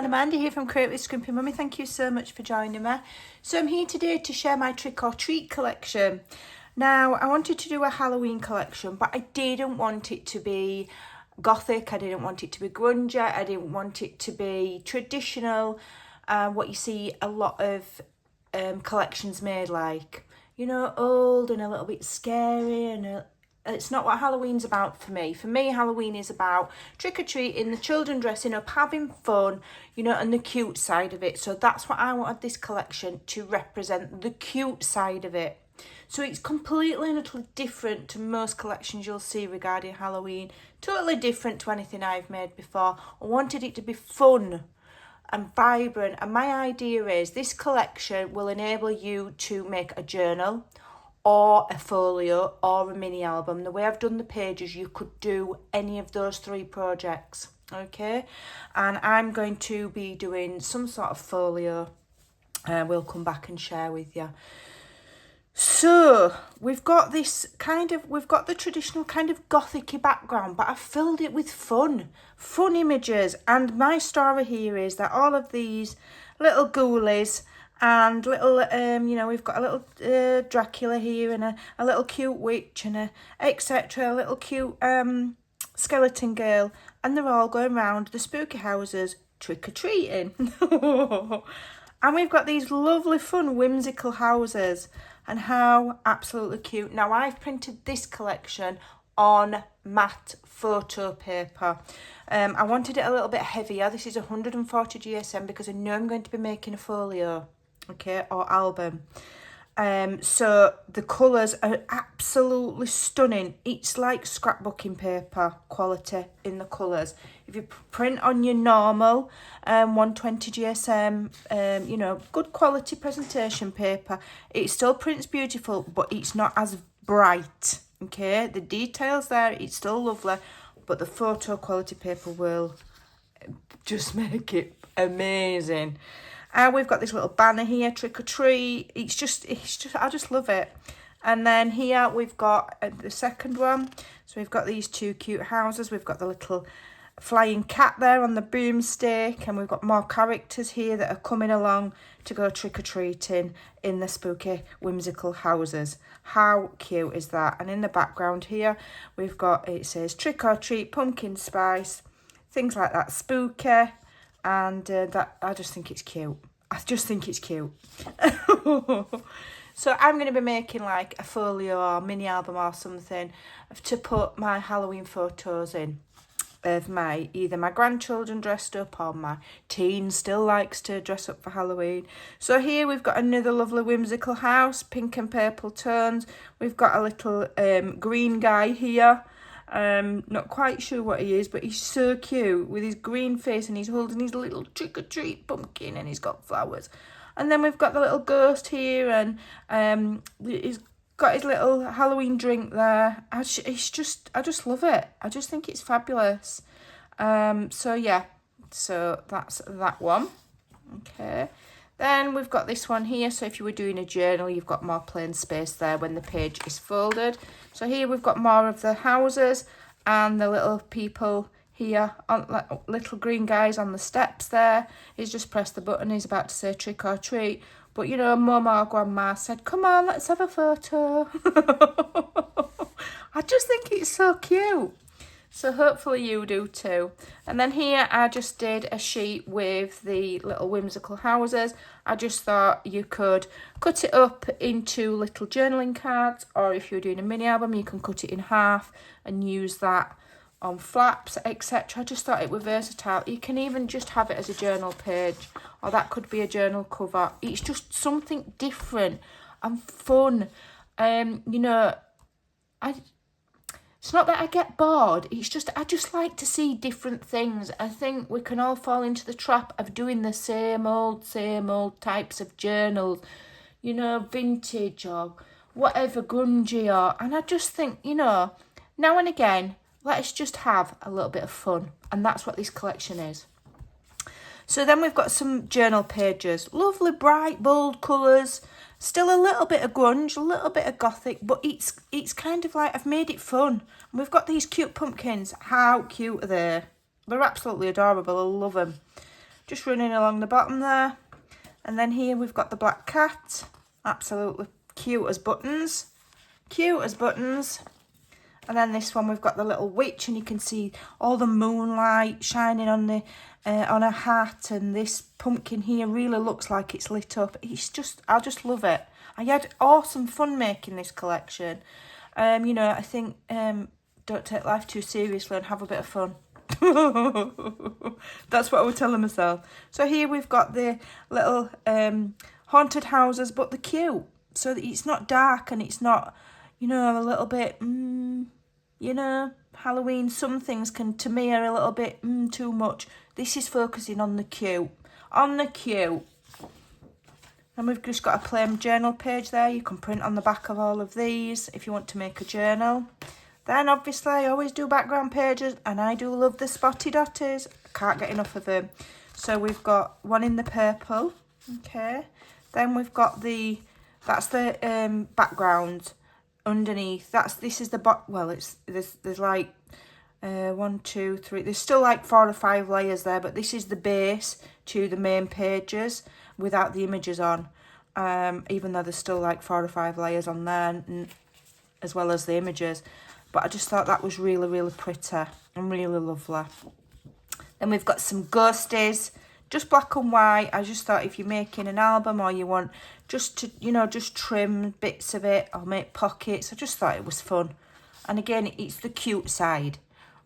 everyone, Amanda here from Create with Scrimping Mummy. Thank you so much for joining me. So I'm here today to share my trick or treat collection. Now, I wanted to do a Halloween collection, but I didn't want it to be gothic, I didn't want it to be grungy, I didn't want it to be traditional, what you see a lot of collections made like, you know, old and a little bit scary, and it's not what Halloween's about for me. For me, Halloween is about trick-or-treating, the children dressing up, having fun, you know, and the cute side of it. So that's what I wanted this collection to represent, the cute side of it. So it's completely and utterly different to most collections you'll see regarding Halloween. Totally different to anything I've made before. I wanted it to be fun and vibrant. And my idea is this collection will enable you to make a journal or a folio or a mini album. The way I've done the pages, you could do any of those three projects, okay? And I'm going to be doing some sort of folio. We'll come back and share with you. So we've got the traditional kind of gothic-y background, but I've filled it with fun images. And my story here is that all of these little ghoulies and little, you know, we've got a little Dracula here and a little cute witch and etc. A little cute skeleton girl, and they're all going round the spooky houses trick-or-treating. And we've got these lovely, fun, whimsical houses, and how absolutely cute. Now, I've printed this collection on matte photo paper. I wanted it a little bit heavier. This is 140 GSM because I know I'm going to be making a folio, okay, or album. So the colours are absolutely stunning. It's like scrapbooking paper quality in the colours. If you print on your normal 120 GSM, you know, good quality presentation paper, it still prints beautiful, but it's not as bright, okay? The details there, it's still lovely, but the photo quality paper will just make it amazing. We've got this little banner here, trick or treat. It's just, I just love it. And then here we've got the second one. So we've got these two cute houses. We've got the little flying cat there on the boomstick, and we've got more characters here that are coming along to go trick or treating in the spooky, whimsical houses. How cute is that? And in the background here, we've got, it says trick or treat, pumpkin spice, things like that, spooky. And that, I just think it's cute. I just think it's cute. So I'm going to be making like a folio or mini album or something to put my Halloween photos in of either my grandchildren dressed up or my teen still likes to dress up for Halloween. So here we've got another lovely whimsical house, pink and purple tones. We've got a little green guy here. Not quite sure what he is, but he's so cute with his green face, and he's holding his little trick-or-treat pumpkin, and he's got flowers. And then we've got the little ghost here, and he's got his little Halloween drink there. I just love it. I just think it's fabulous. So yeah, so that's that one. Okay. Then we've got this one here. So if you were doing a journal, you've got more plain space there when the page is folded. So here we've got more of the houses and the little people here, on little green guys on the steps there. He's just pressed the button. He's about to say trick or treat. But, you know, Mum or Grandma said, come on, let's have a photo. I just think it's so cute. So hopefully you do too. And then here I just did a sheet with the little whimsical houses. I just thought you could cut it up into little journaling cards, or if you're doing a mini album, you can cut it in half and use that on flaps, etc. I just thought it was versatile. You can even just have it as a journal page, or that could be a journal cover. It's just something different and fun. You know, it's not that I get bored, it's just I just like to see different things. I think we can all fall into the trap of doing the same old types of journals, you know, vintage or whatever, grungy, and I just think, you know, now and again, let's just have a little bit of fun, and that's what this collection is. So then we've got some journal pages, lovely bright bold colours, still a little bit of grunge, a little bit of gothic, but it's kind of like I've made it fun. And we've got these cute pumpkins. How cute are they? They're absolutely adorable. I love them. just running along the bottom there. And then here we've got the black cat, absolutely cute as buttons, cute as buttons. And then this one we've got the little witch, and you can see all the moonlight shining on the on her hat, and this pumpkin here really looks like it's lit up. It's just, I just love it. I had awesome fun making this collection. You know, I think don't take life too seriously and have a bit of fun. That's what I would tell myself. So here we've got the little haunted houses, but they're cute. So that it's not dark and it's not, you know, a little bit, you know, Halloween. Some things can, to me, are a little bit too much. This is focusing on the cute. On the cute. And we've just got a plain journal page there. You can print on the back of all of these if you want to make a journal. Then obviously I always do background pages, and I do love the spotty dotties. I can't get enough of them. So we've got one in the purple. Okay. Then we've got the, that's the background underneath. This is the well, it's there's like 1, 2, 3. There's still like 4 or 5 layers there, but this is the base to the main pages without the images on. Even though there's still like 4 or 5 layers on there, as well as the images. But I just thought that was really, really pretty and really lovely. Then we've got some ghosties, just black and white. I just thought if you're making an album or you want just to, you know, just trim bits of it or make pockets, I just thought it was fun. And again, it's the cute side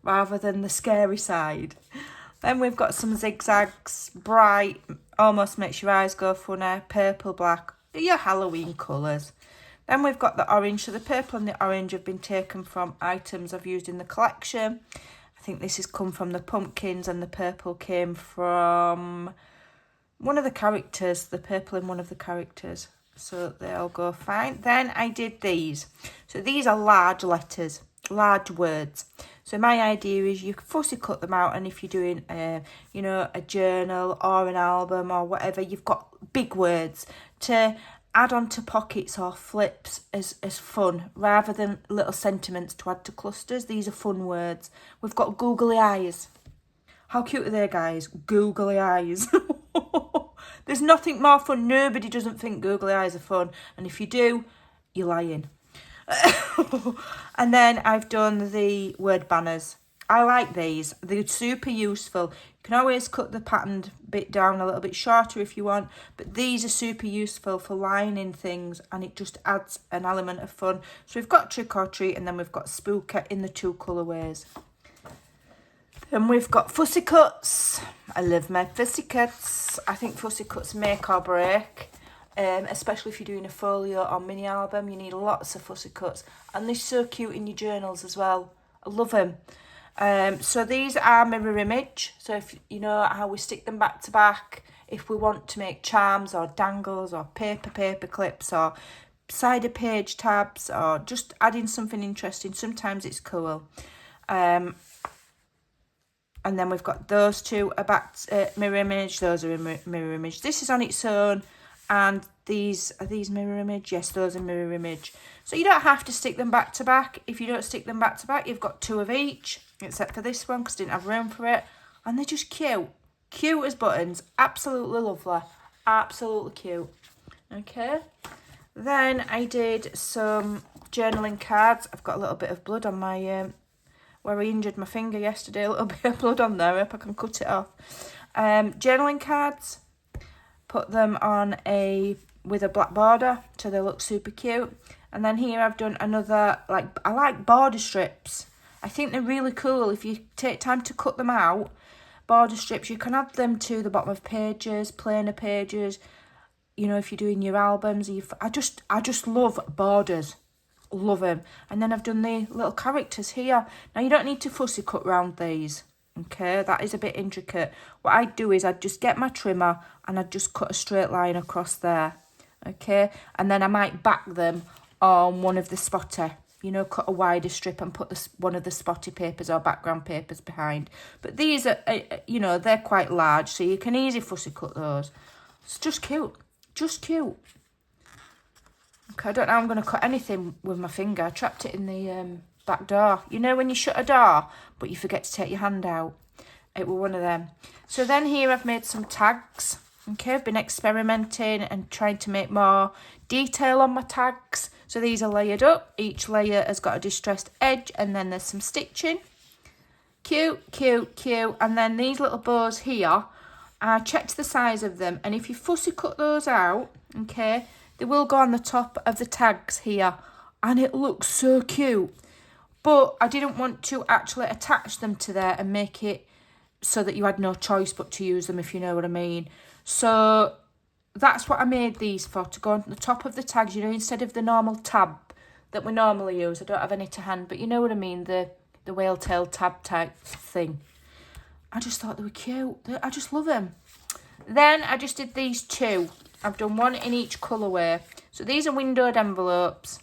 rather than the scary side. Then we've got some zigzags, bright, almost makes your eyes go funny, purple, black, your Halloween colours. Then we've got the orange. So the purple and the orange have been taken from items I've used in the collection. I think this has come from the pumpkins, and the purple came from one of the characters, the purple in one of the characters. So they all go fine. Then I did these. So these are large letters, large words. So my idea is you can fussy cut them out, and if you're doing, you know, a journal or an album or whatever, you've got big words to add on to pockets or flips as fun, rather than little sentiments to add to clusters. These are fun words. We've got googly eyes. How cute are they, guys? Googly eyes. There's nothing more fun. Nobody doesn't think googly eyes are fun. And if you do, you're lying. And then I've done the word banners. I like these. They're super useful. You can always cut the patterned bit down a little bit shorter if you want, but these are super useful for lining things, and it just adds an element of fun. So we've got trick or treat, and then we've got spooky in the 2 colourways. Then we've got fussy cuts. I love my fussy cuts. I think fussy cuts make or break. Especially if you're doing a folio or mini album, you need lots of fussy cuts, and they're so cute in your journals as well. I love them. So these are mirror image. So if you know how we stick them back to back, if we want to make charms or dangles or paper clips or side of page tabs or just adding something interesting, sometimes it's cool. And then we've got those two are back mirror image. Those are mirror image. This is on its own. And are these mirror image? Yes, those are mirror image. So you don't have to stick them back to back. If you don't stick them back to back, you've got 2 of each, except for this one because I didn't have room for it. And they're just cute. Cute as buttons. Absolutely lovely. Absolutely cute. Okay. Then I did some journaling cards. I've got a little bit of blood on my, where I injured my finger yesterday. A little bit of blood on there. I hope I can cut it off. Journaling cards. Put them on with a black border, so they look super cute. And then here I've done another, I like border strips. I think they're really cool. If you take time to cut them out, border strips, you can add them to the bottom of pages, plainer pages. You know, if you're doing your albums, I just love borders. Love them. And then I've done the little characters here. Now you don't need to fussy cut round these. Okay, that is a bit intricate. What I'd do is I'd just get my trimmer and I'd just cut a straight line across there. Okay, and then I might back them on one of the spotty, you know, cut a wider strip and put one of the spotty papers or background papers behind. But these are, you know, they're quite large, so you can easily fussy cut those. It's just cute, just cute. Okay, I don't know how I'm going to cut anything with my finger. I trapped it in the back door. You know when you shut a door, but you forget to take your hand out? It was one of them. So then here I've made some tags. Okay, I've been experimenting and trying to make more detail on my tags. So these are layered up. Each layer has got a distressed edge, and then there's some stitching. Cute, cute, cute. And then these little bows here, I checked the size of them, and if you fussy cut those out, okay, they will go on the top of the tags here, and it looks so cute. But I didn't want to actually attach them to there and make it so that you had no choice but to use them, if you know what I mean. So that's what I made these for, to go on the top of the tags, you know, instead of the normal tab that we normally use. I don't have any to hand, but you know what I mean, the whale tail tab type thing. I just thought they were cute. I just love them. Then I just did these two. I've done one in each colourway. So these are windowed envelopes.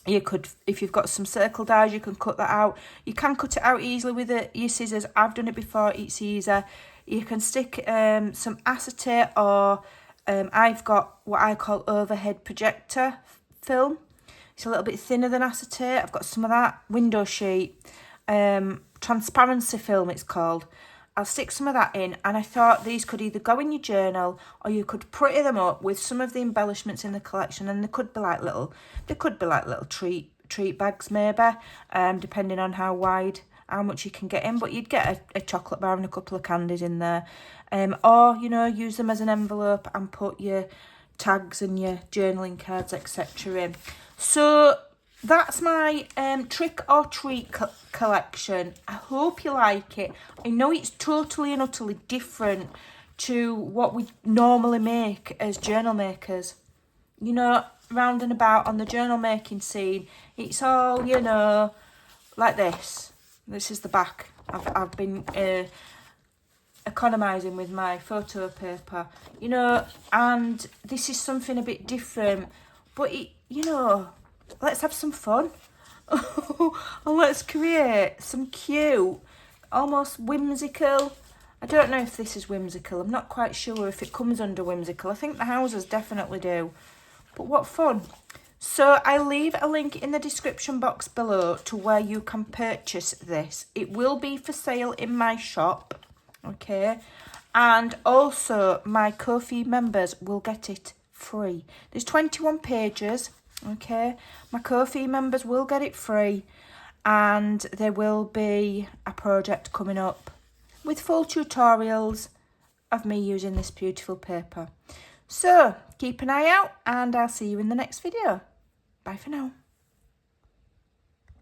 You could, if you've got some circle dies, you can cut that out. You can cut it out easily with your scissors. I've done it before, it's easier. You can stick some acetate, or I've got what I call overhead projector film. It's a little bit thinner than acetate. I've got some of that. Window sheet. Transparency film it's called. I'll stick some of that in, and I thought these could either go in your journal, or you could pretty them up with some of the embellishments in the collection, and they could be like little treat bags maybe, depending on how much you can get in. But you'd get a chocolate bar and a couple of candies in there, or you know, use them as an envelope and put your tags and your journaling cards, etc. in. So that's my trick or treat collection. I hope you like it. I know it's totally and utterly different to what we normally make as journal makers. You know, round and about on the journal making scene, it's all, you know, like this. This is the back. I've been economising with my photo paper, you know, and this is something a bit different. But, you know, let's have some fun. And let's create some cute, almost whimsical. I don't know if this is whimsical. I'm not quite sure if it comes under whimsical. I think the houses definitely do. But what fun. So I'll leave a link in the description box below to where you can purchase this. It will be for sale in my shop. Okay. And also my Ko-fi members will get it free. There's 21 pages. Okay, my Ko-fi members will get it free, and there will be a project coming up with full tutorials of me using this beautiful paper. So keep an eye out, and I'll see you in the next video. Bye for now.